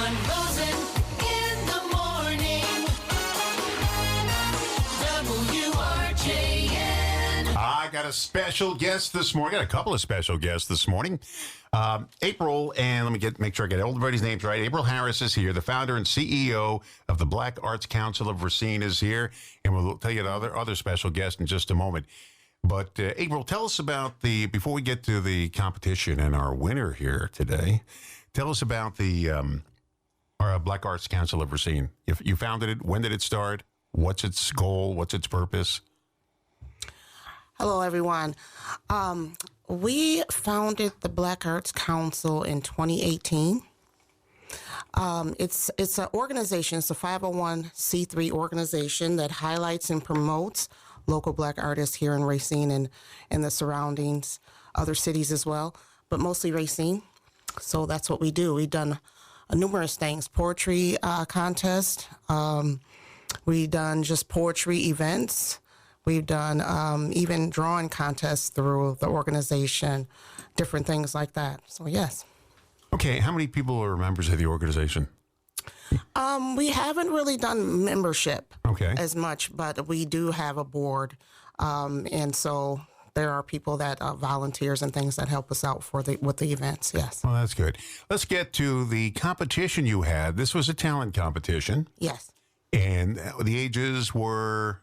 John Rosen in the morning. WRJN. I got a special guest this morning. Got a couple of special guests this morning. April, and let me make sure I get everybody's names right. April Harris is here, the founder and CEO of the Black Arts Council of Racine is here, and we'll tell you the other special guest in just a moment. But April, tell us about before we get to the competition and our winner here today, tell us about the our Black Arts Council of Racine. If you founded it, when did it start? What's its goal? What's its purpose? Hello, everyone. We founded the Black Arts Council in 2018. It's an organization. It's a 501c3 organization that highlights and promotes local Black artists here in Racine and the surroundings, other cities as well, but mostly Racine. So that's what we do. We've done numerous things: poetry contest. We've done just poetry events. We've done even drawing contests through the organization, different things like that. So, yes. Okay, how many people are members of the organization? We haven't really done membership as much, but we do have a board. And so there are people that volunteers and things that help us out with the events, yes. Well, that's good. Let's get to the competition you had. This was a talent competition. Yes. And the ages were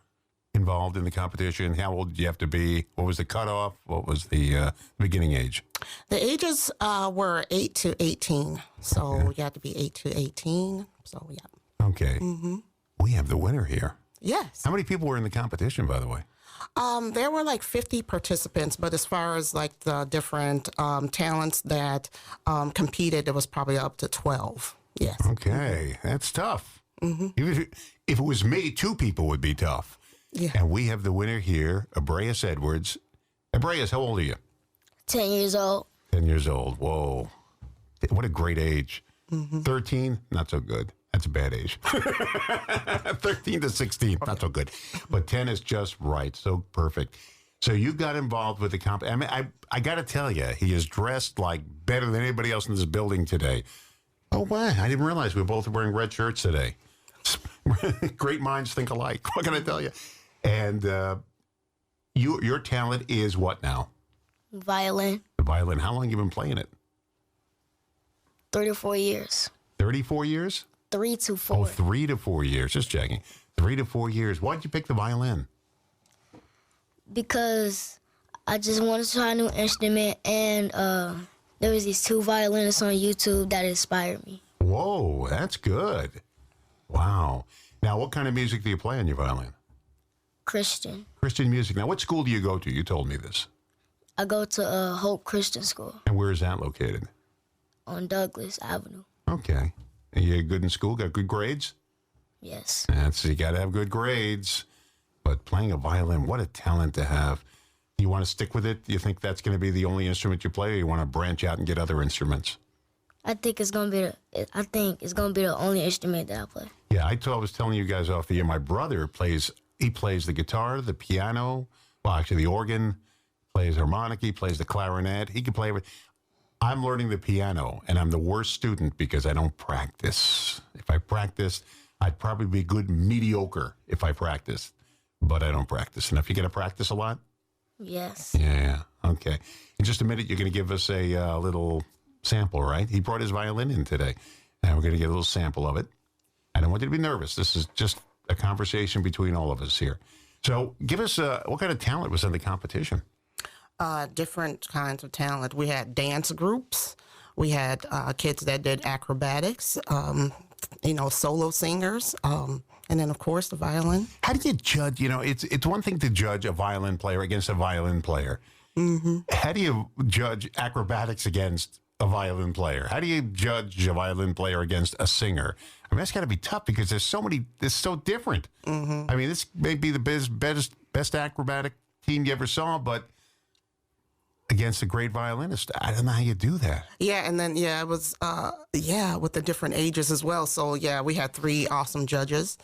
involved in the competition. How old did you have to be? What was the cutoff? What was the beginning age? The ages were 8 to 18. So you had to be 8 to 18. So, yeah. Okay. Mm-hmm. We have the winner here. Yes. How many people were in the competition, by the way? There were like 50 participants, but as far as like the different talents that competed, it was probably up to 12. Yes. Okay. That's tough. Mm-hmm. If it was me, 2 people would be tough. Yeah. And we have the winner here, Abrayis Edwards. Abrayis, how old are you? 10 years old. 10 years old. Whoa. What a great age. Mm-hmm. 13, not so good. That's a bad age. 13 to 16, not so good. But 10 is just right. So perfect. So you got involved with the comp. I mean, I got to tell you, he is dressed like better than anybody else in this building today. Oh, wow. I didn't realize we were both wearing red shirts today. Great minds think alike. What can I tell you? And your talent is what now? Violin. The violin. How long have you been playing it? 3 to 4 years. 34 years? 3 to 4. Oh, 3 to 4 years. Just checking. 3 to 4 years. Why'd you pick the violin? Because I just wanted to try a new instrument, and there was these 2 violinists on YouTube that inspired me. Whoa, that's good. Wow. Now, what kind of music do you play on your violin? Christian. Christian music. Now, what school do you go to? You told me this. I go to Hope Christian School. And where is that located? On Douglas Avenue. Okay. Are you good in school? Got good grades? Yes. You got to have good grades. But playing a violin, what a talent to have. Do you want to stick with it? Do you think that's going to be the only instrument you play, or you want to branch out and get other instruments? I think it's gonna be the only instrument that I play. Yeah, I was telling you guys off the air. My brother plays the guitar, the piano, well, actually the organ, plays harmonica, he plays the clarinet. He can play everything. I'm learning the piano, and I'm the worst student because I don't practice. If I practiced, I'd probably be good mediocre if I practiced, but I don't practice enough. You got to practice a lot? Yes. Yeah, okay. In just a minute, you're going to give us a little sample, right? He brought his violin in today, and we're going to get a little sample of it. I don't want you to be nervous. This is just a conversation between all of us here. So give us, what kind of talent was in the competition? Different kinds of talent. We had dance groups. We had kids that did acrobatics, solo singers, and then, of course, the violin. How do you judge? It's one thing to judge a violin player against a violin player. Mm-hmm. How do you judge acrobatics against a violin player? How do you judge a violin player against a singer? I mean, that's got to be tough because there's so different. Mm-hmm. I mean, this may be the best acrobatic team you ever saw, but against a great violinist, I don't know how you do that. Yeah, and then, it was, with the different ages as well. So, we had 3 awesome judges,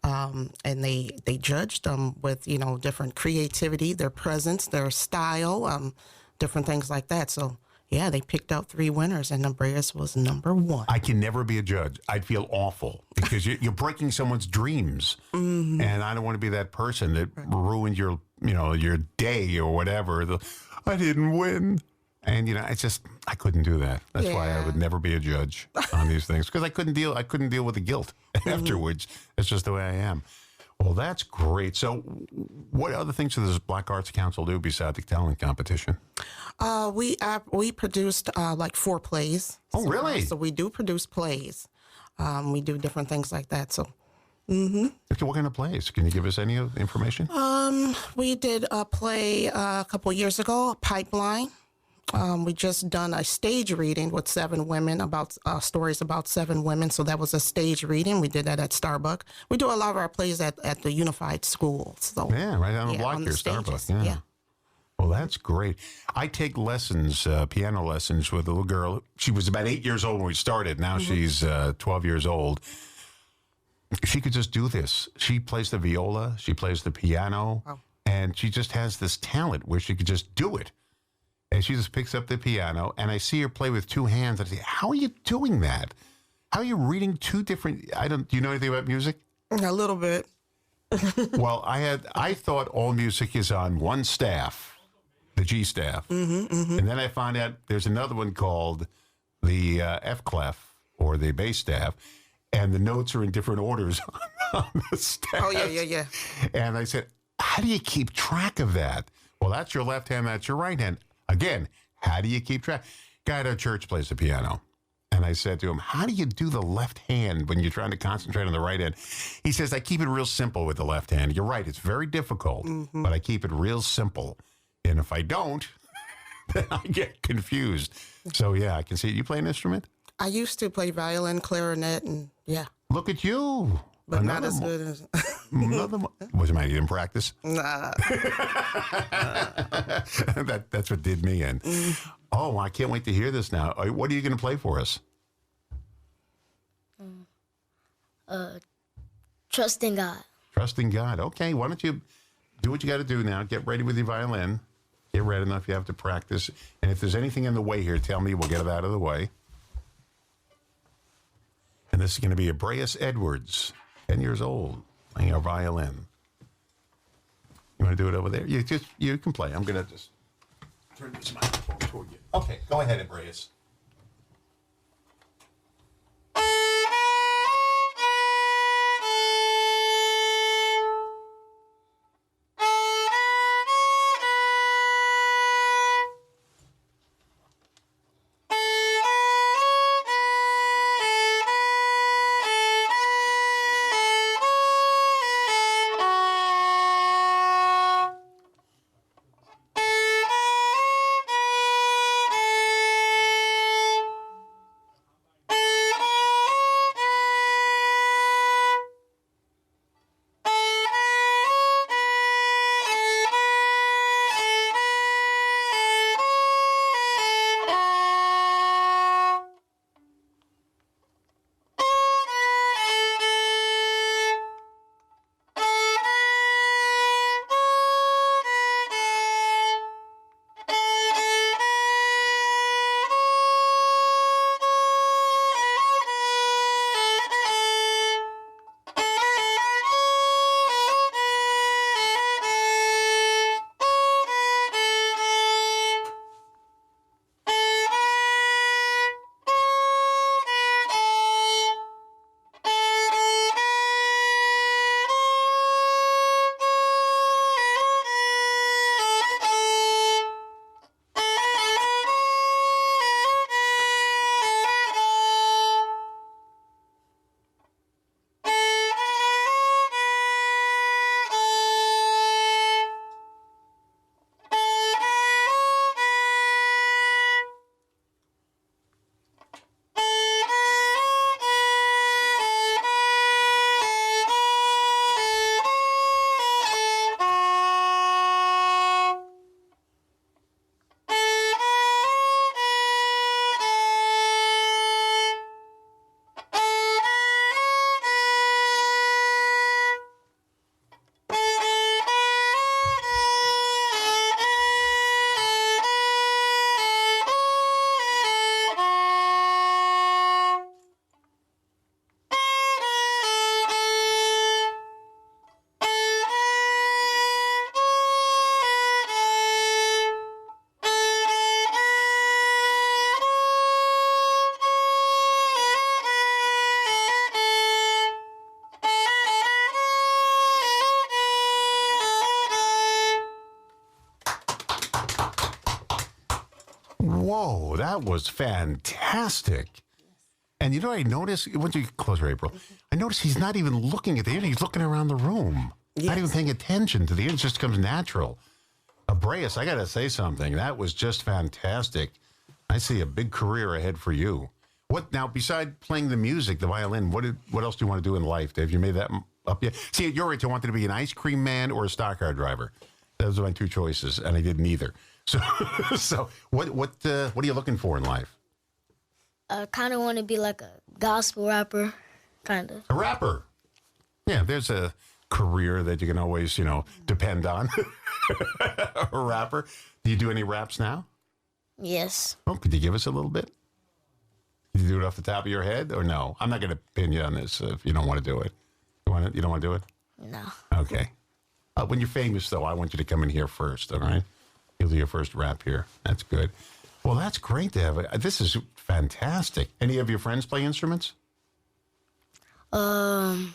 and they judged them with, different creativity, their presence, their style, different things like that. So, yeah, they picked out 3 winners, and Abrayis was number 1. I can never be a judge. I'd feel awful because you're breaking someone's dreams, and I don't want to be that person that ruined your day or whatever. I didn't win, and I couldn't do that. That's why I Yeah. would never be a judge on these things because I couldn't deal with the guilt afterwards. That's just the way I am. Well, that's great. So, what other things does this Black Arts Council do besides the talent competition? We produced like 4 plays. Oh, really? So we do produce plays. We do different things like that. So Okay, what kind of plays? Can you give us any information? we did a play a couple years ago, Pipeline. We just done a stage reading with 7 women about stories about 7 women. So that was a stage reading. We did that at Starbucks. We do a lot of our plays at the Unified Schools. So Yeah, right on the block on here, the stages. Starbucks. Yeah. Well, that's great. I take lessons, piano lessons with a little girl. She was about 8 years old when we started. Now she's 12 years old. She could just do this. She plays the viola. She plays the piano. Wow. And she just has this talent where she could just do it. And she just picks up the piano. And I see her play with 2 hands. I say, how are you doing that? How are you reading 2 different... do you know anything about music? A little bit. Well, I thought all music is on one staff, the G staff. And then I found out there's another one called the F clef or the bass staff, and the notes are in different orders on the staff. Oh, yeah. And I said, how do you keep track of that? Well, that's your left hand, that's your right hand. Again, how do you keep track? Guy at our church plays the piano. And I said to him, how do you do the left hand when you're trying to concentrate on the right hand? He says, I keep it real simple with the left hand. You're right, it's very difficult, but I keep it real simple. And if I don't, then I get confused. So, yeah, I can see it. You play an instrument? I used to play violin, clarinet, and yeah, Look at you. but not Another as mo- good as. Another What's the matter? You didn't practice? Nah. That's what did me in. Oh, I can't wait to hear this now. What are you going to play for us? Trust in God. Trusting God. Okay, why don't you do what you got to do now? Get ready with your violin. Get ready enough. You have to practice. And if there's anything in the way here, tell me. We'll get it out of the way. And this is going to be Abrayis Edwards, 10 years old, playing a violin. You want to do it over there? You can play. I'm going to just turn this microphone toward you. Okay, go ahead, Abrayis. that was fantastic. And you know what I noticed? Once you get closer, April, I noticed he's not even looking at the end. He's looking around the room. Not even paying attention to the end. It just comes natural. Abrayis, I got to say something. That was just fantastic. I see a big career ahead for you. What now, besides playing the music, the violin, what else do you want to do in life? Have you made that up yet? See, at your age, I wanted to be an ice cream man or a stock car driver. Those are my two choices, and I did neither. So what are you looking for in life? I kind of want to be like a gospel rapper, kind of. A rapper. Yeah, there's a career that you can always, depend on. A rapper. Do you do any raps now? Yes. Oh, could you give us a little bit? Did you do it off the top of your head or no? I'm not going to pin you on this if you don't want to do it. You don't want to do it? No. Okay. When you're famous, though, I want you to come in here first, all right? You'll do your first rap here. That's good. Well, that's great to have it. This is fantastic. Any of your friends play instruments? No.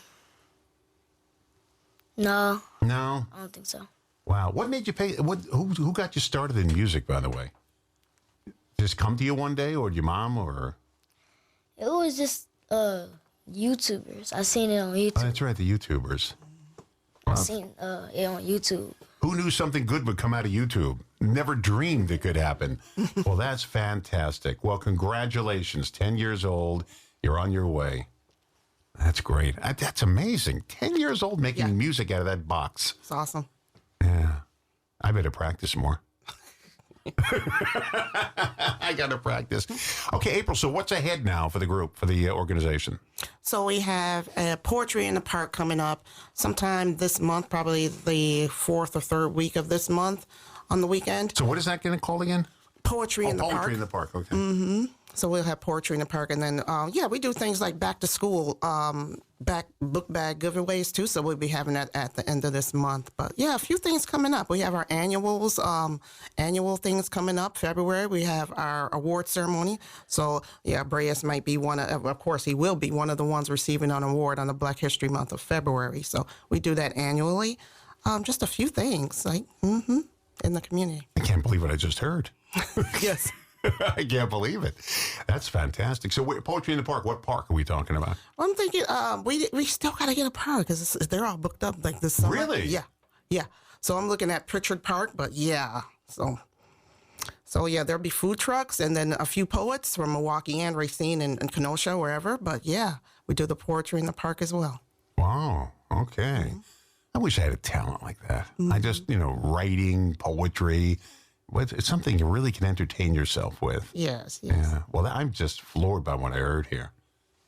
No? I don't think so. Wow. What made you pay? Who got you started in music, by the way? Just come to you one day, or your mom, or? It was just YouTubers. I seen it on Oh, YouTube. that's right, the YouTubers. I seen it on YouTube. Who knew something good would come out of YouTube? Never dreamed it could happen. Well, that's fantastic. Well, congratulations. 10 years old. You're on your way. That's great. That's amazing. 10 years old making music out of that box. It's awesome. Yeah. I better practice more. I got to practice. Okay, April, so what's ahead now for the group, for the organization? So we have Poetry in the Park coming up sometime this month, probably the 4th or 3rd week of this month on the weekend. So what is that going to call again? Poetry in the Park. Poetry in the Park, okay. So we'll have Poetry in the Park. And then, we do things like back to school, book bag giveaways too. So we'll be having that at the end of this month. But yeah, a few things coming up. We have our annual things coming up. February, we have our award ceremony. So yeah, Abrayis might be of course, he will be one of the ones receiving an award on the Black History Month of February. So we do that annually. Just a few things in the community. I can't believe what I just heard. Yes. I can't believe it. That's fantastic. So Poetry in the Park, what park are we talking about? Well, I'm thinking we still got to get a park because they're all booked up like this summer. Really? Yeah. So I'm looking at Pritchard Park, but yeah. So yeah, there'll be food trucks and then a few poets from Milwaukee and Racine and Kenosha, wherever. But yeah, we do the Poetry in the Park as well. Wow. Okay. I wish I had a talent like that. I just, writing, poetry. It's something you really can entertain yourself with. Yes. Yeah. Well, I'm just floored by what I heard here.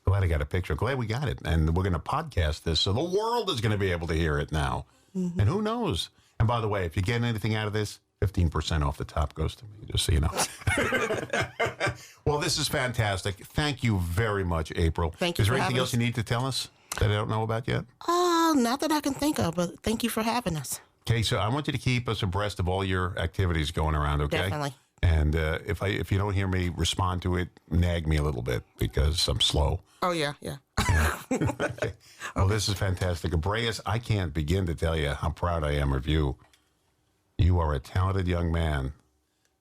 Glad I got a picture. Glad we got it. And we're going to podcast this so the world is going to be able to hear it now. And who knows? And by the way, if you get anything out of this, 15% off the top goes to me, just so you know. Well, this is fantastic. Thank you very much, April. Thank you Is there for anything having else you need to tell us that I don't know about yet? Not that I can think of, but thank you for having us. Okay, so I want you to keep us abreast of all your activities going around, okay? Definitely. And if you don't hear me respond to it, nag me a little bit because I'm slow. Oh, yeah. Okay. Well, this is fantastic. Abrayis, I can't begin to tell you how proud I am of you. You are a talented young man.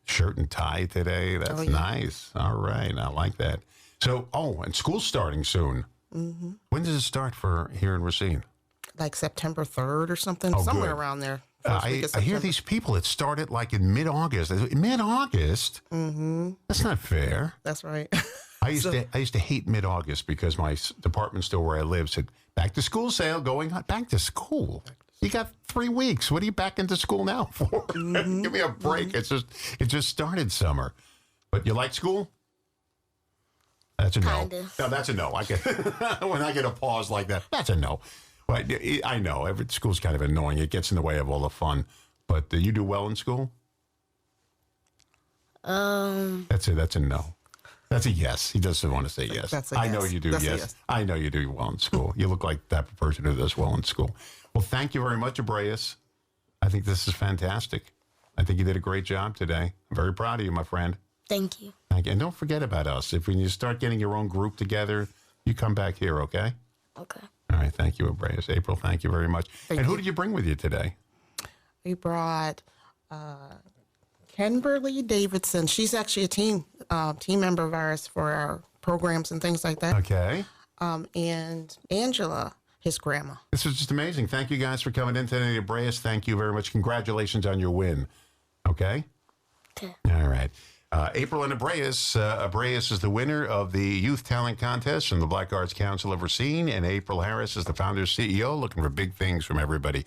Shirt and tie today. That's nice. All right. I like that. So, and school's starting soon. Mm-hmm. When does it start for here in Racine? Like September 3rd or something, somewhere around there. I hear these people, it started like in mid-August. Mid-August? Mm-hmm. That's not fair. That's right. I used to hate mid-August because my department store where I live said, back to school sale going on. Back to school? You got 3 weeks. What are you back into school now for? Mm-hmm. Give me a break. It just started summer. But you like school? That's a no. Kinda. No, that's a no. When I get a pause like that, that's a no. Well, I know every school's kind of annoying. It gets in the way of all the fun. But you do well in school? That's a no. That's a yes. He doesn't want to say yes. That's a yes. I know you do. That's a yes. yes. I know you do well in school. You look like that person who does well in school. Well, thank you very much, Abrayis. I think this is fantastic. I think you did a great job today. I'm very proud of you, my friend. Thank you. Thank you. And don't forget about us. When you start getting your own group together, you come back here, okay? Okay. All right. Thank you, Abrayis. April, thank you very much. Thank who you. did you bring with you today? We brought Kimberly Davidson. She's actually a teen team member of ours for our programs and things like that. Okay. And Angela, his grandma. This is just amazing. Thank you guys for coming in today. Abrayis, thank you very much. Congratulations on your win. Okay? Okay. All right. April and Abrayis. Abrayis is the winner of the Youth Talent Contest from the Black Arts Council of Racine, and April Harris is the founder CEO, looking for big things from everybody.